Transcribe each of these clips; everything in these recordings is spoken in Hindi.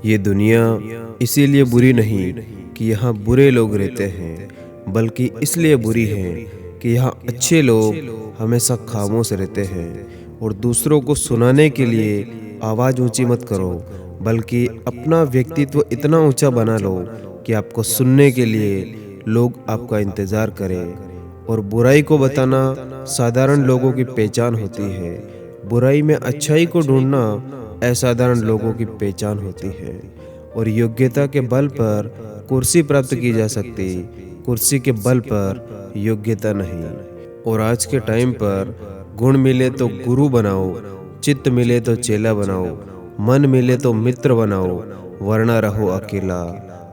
ये दुनिया इसीलिए बुरी नहीं कि यहाँ बुरे लोग रहते हैं, बल्कि इसलिए बुरी है कि यहाँ अच्छे लोग हमेशा खामोश रहते हैं। और दूसरों को सुनाने के लिए आवाज़ ऊंची मत करो, बल्कि अपना व्यक्तित्व इतना ऊंचा बना लो कि आपको सुनने के लिए लोग आपका इंतज़ार करें। और बुराई को बताना साधारण लोगों की पहचान होती है, बुराई में अच्छाई को ढूंढना असाधारण लोगों की पहचान होती है। और योग्यता के बल पर कुर्सी प्राप्त की जा सकती, कुर्सी के बल पर योग्यता नहीं। और आज के टाइम पर गुण मिले तो गुरु बनाओ, चित्त मिले तो चेला बनाओ, मन मिले तो मित्र बनाओ, वरना रहो अकेला।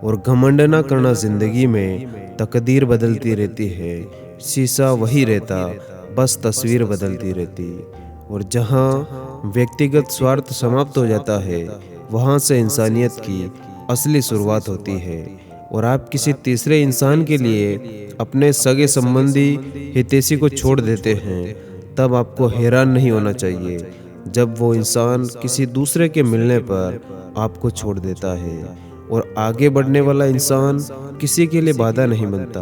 और घमंड ना करना, जिंदगी में तकदीर बदलती रहती है, शीशा वही रहता, बस तस्वीर बदलती रहती। और जहाँ व्यक्तिगत स्वार्थ समाप्त हो जाता है, वहाँ से इंसानियत की असली शुरुआत होती है। और आप किसी तीसरे इंसान के लिए अपने सगे संबंधी हितैषी को छोड़ देते हैं, तब आपको हैरान नहीं होना चाहिए जब वो इंसान किसी दूसरे के मिलने पर आपको छोड़ देता है। और आगे बढ़ने वाला इंसान किसी के लिए बाधा नहीं बनता,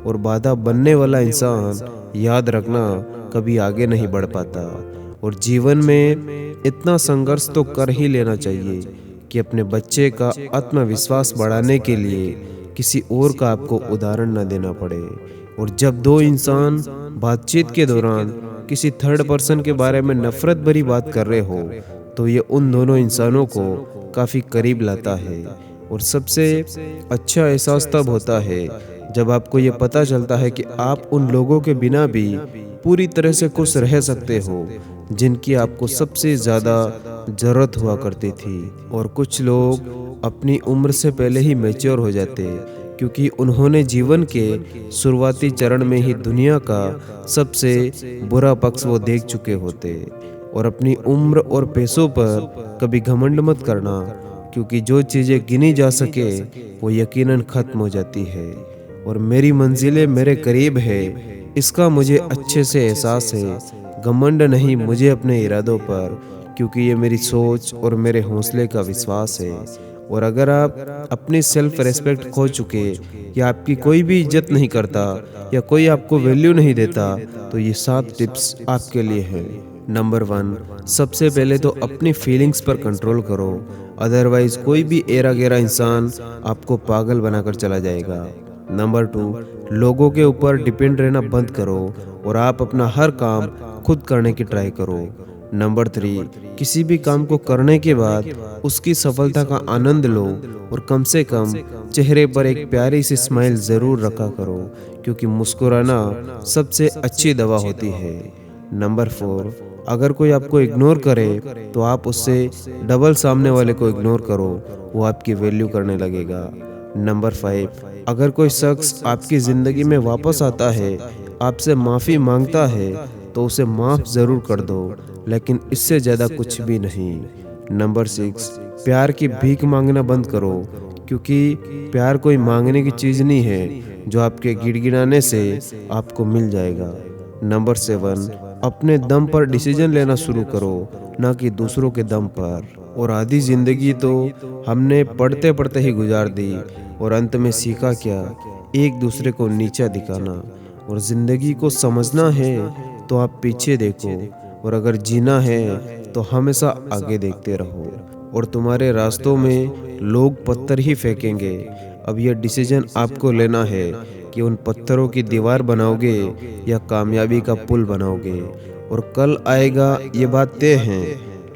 और बाधा बनने वाला इंसान, याद रखना, कभी आगे नहीं बढ़ पाता। और जीवन में इतना संघर्ष तो कर ही लेना चाहिए कि अपने बच्चे का आत्मविश्वास बढ़ाने के लिए किसी और का आपको उदाहरण न देना पड़े। और जब दो इंसान बातचीत के दौरान किसी थर्ड पर्सन के बारे में नफरत भरी बात कर रहे हो, तो ये उन दोनों इंसानों को काफ़ी करीब लाता है। और सबसे अच्छा एहसास तब होता है जब आपको ये पता चलता है कि आप उन लोगों के बिना भी पूरी तरह से खुश रह सकते हो जिनकी आपको सबसे ज़्यादा ज़रूरत हुआ करती थी। और कुछ लोग अपनी उम्र से पहले ही मैच्योर हो जाते, क्योंकि उन्होंने जीवन के शुरुआती चरण में ही दुनिया का सबसे बुरा पक्ष वो देख चुके होते। और अपनी उम्र और पैसों पर कभी घमंड मत करना, क्योंकि जो चीज़ें गिनी जा सके वो यकीनन ख़त्म हो जाती है। और मेरी मंजिलें मेरे करीब है, इसका मुझे अच्छे से एहसास है। घमंड नहीं मुझे अपने इरादों पर, क्योंकि ये मेरी सोच और मेरे हौसले का विश्वास है। और अगर आप अपनी सेल्फ रेस्पेक्ट खो चुके, या आपकी कोई भी इज्जत नहीं करता, या कोई आपको वैल्यू नहीं देता, तो ये 7 टिप्स आपके लिए हैं। नंबर 1, सबसे पहले तो अपनी फीलिंग्स पर कंट्रोल करो, अदरवाइज कोई भी एरा गेरा इंसान आपको पागल बनाकर चला जाएगा। नंबर 2, लोगों के ऊपर डिपेंड रहना बंद करो और आप अपना हर काम खुद करने की ट्राई करो। नंबर 3, किसी भी काम को करने के बाद उसकी सफलता का आनंद लो, और कम से कम चेहरे पर एक प्यारी सी स्माइल ज़रूर रखा करो, क्योंकि मुस्कुराना सबसे अच्छी दवा होती है। नंबर 4, अगर कोई आपको इग्नोर करे तो आप उससे डबल सामने वाले को इग्नोर करो, वो आपकी वैल्यू करने लगेगा। नंबर 5, अगर कोई शख्स आपकी ज़िंदगी में वापस आता है, आपसे माफ़ी मांगता है, तो उसे माफ़ ज़रूर कर दो, लेकिन इससे ज़्यादा कुछ भी नहीं। नंबर 6, प्यार की भीख मांगना बंद करो, क्योंकि प्यार कोई मांगने की चीज़ नहीं है जो आपके गिड़गिड़ाने से आपको मिल जाएगा। नंबर 7, अपने दम पर डिसीजन लेना शुरू करो, ना कि दूसरों के दम पर। और आधी ज़िंदगी तो हमने पढ़ते पढ़ते ही गुजार दी, और अंत में सीखा क्या? एक दूसरे को नीचा दिखाना। और ज़िंदगी को समझना है तो आप पीछे देखो, और अगर जीना है तो हमेशा आगे देखते रहो। और तुम्हारे रास्तों में लोग पत्थर ही फेंकेंगे, अब यह डिसीजन आपको लेना है कि उन पत्थरों की दीवार बनाओगे या कामयाबी का पुल बनाओगे। और कल आएगा ये बात तय है,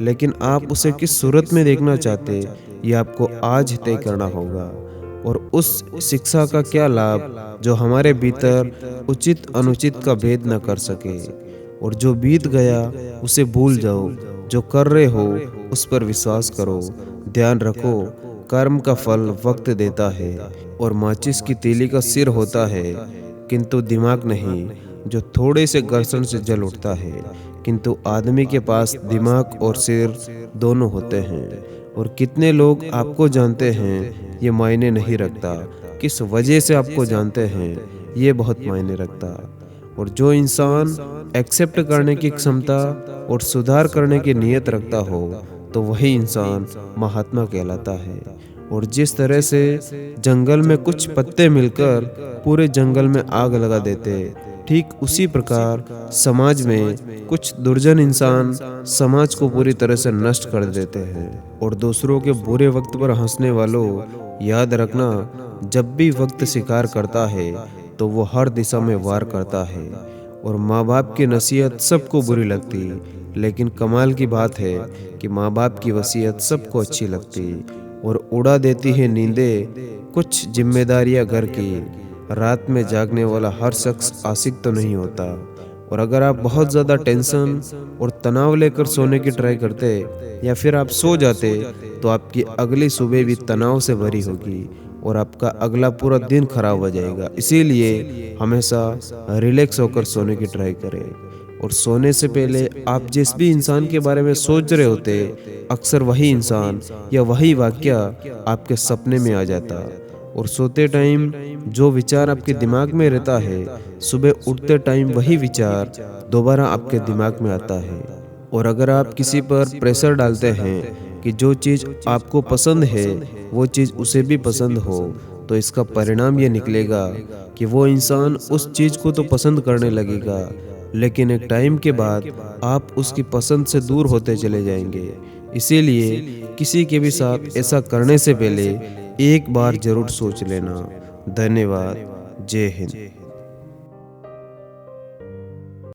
लेकिन आप उसे किस सूरत में देखना चाहते, ये आपको आज तय करना होगा। और उस शिक्षा का क्या लाभ जो हमारे भीतर उचित अनुचित का भेद न कर सके। और जो बीत गया उसे भूल जाओ, जो कर रहे हो उस पर विश्वास करो। ध्यान रखो, कर्म का फल वक्त देता है, और माचिस की तीली का सिर होता है किंतु दिमाग नहीं, जो थोड़े से घर्षण से जल उठता है। किंतु आदमी के पास दिमाग और सिर दोनों होते हैं। और कितने लोग आपको जानते हैं ये मायने नहीं रखता, किस वजह से आपको जानते हैं ये बहुत मायने रखता। और जो इंसान एक्सेप्ट करने की क्षमता और सुधार करने की नीयत रखता हो, तो वही इंसान महात्मा कहलाता है। और जिस तरह से जंगल में कुछ पत्ते मिलकर पूरे जंगल में आग लगा देते, ठीक उसी प्रकार समाज में कुछ दुर्जन इंसान समाज को पूरी तरह से नष्ट कर देते हैं। और दूसरों के बुरे वक्त पर हंसने वालों, याद रखना, जब भी वक्त शिकार करता है तो वो हर दिशा में वार करता है। और माँ बाप की नसीहत सबको बुरी लगती, लेकिन कमाल की बात है कि माँ बाप की वसीयत सबको अच्छी लगती और उड़ा देती है नींदें कुछ जिम्मेदारियां घर की। रात में जागने वाला हर शख्स आशिक तो नहीं होता। और अगर आप बहुत ज़्यादा टेंशन और तनाव लेकर सोने की ट्राई करते या फिर आप सो जाते तो आपकी अगली सुबह भी तनाव से भरी होगी और आपका अगला पूरा दिन खराब हो जाएगा। इसीलिए हमेशा रिलैक्स होकर सोने की ट्राई करें। और सोने से पहले आप जिस भी इंसान के बारे में सोच रहे होते, अक्सर वही इंसान या वही वाक्य आपके सपने में आ जाता। और सोते टाइम जो विचार आपके दिमाग में रहता है, सुबह उठते टाइम वही विचार दोबारा आपके दिमाग में आता है। और अगर आप किसी पर प्रेशर डालते हैं कि जो चीज़ आपको पसंद है वो चीज़ उसे भी पसंद हो, तो इसका परिणाम ये निकलेगा कि वो इंसान उस चीज़ को तो पसंद करने लगेगा, लेकिन एक टाइम के बाद आप उसकी पसंद से दूर होते चले जाएंगे। इसीलिए किसी के भी साथ ऐसा करने से पहले एक बार जरूर सोच लेना। धन्यवाद। जय हिंद।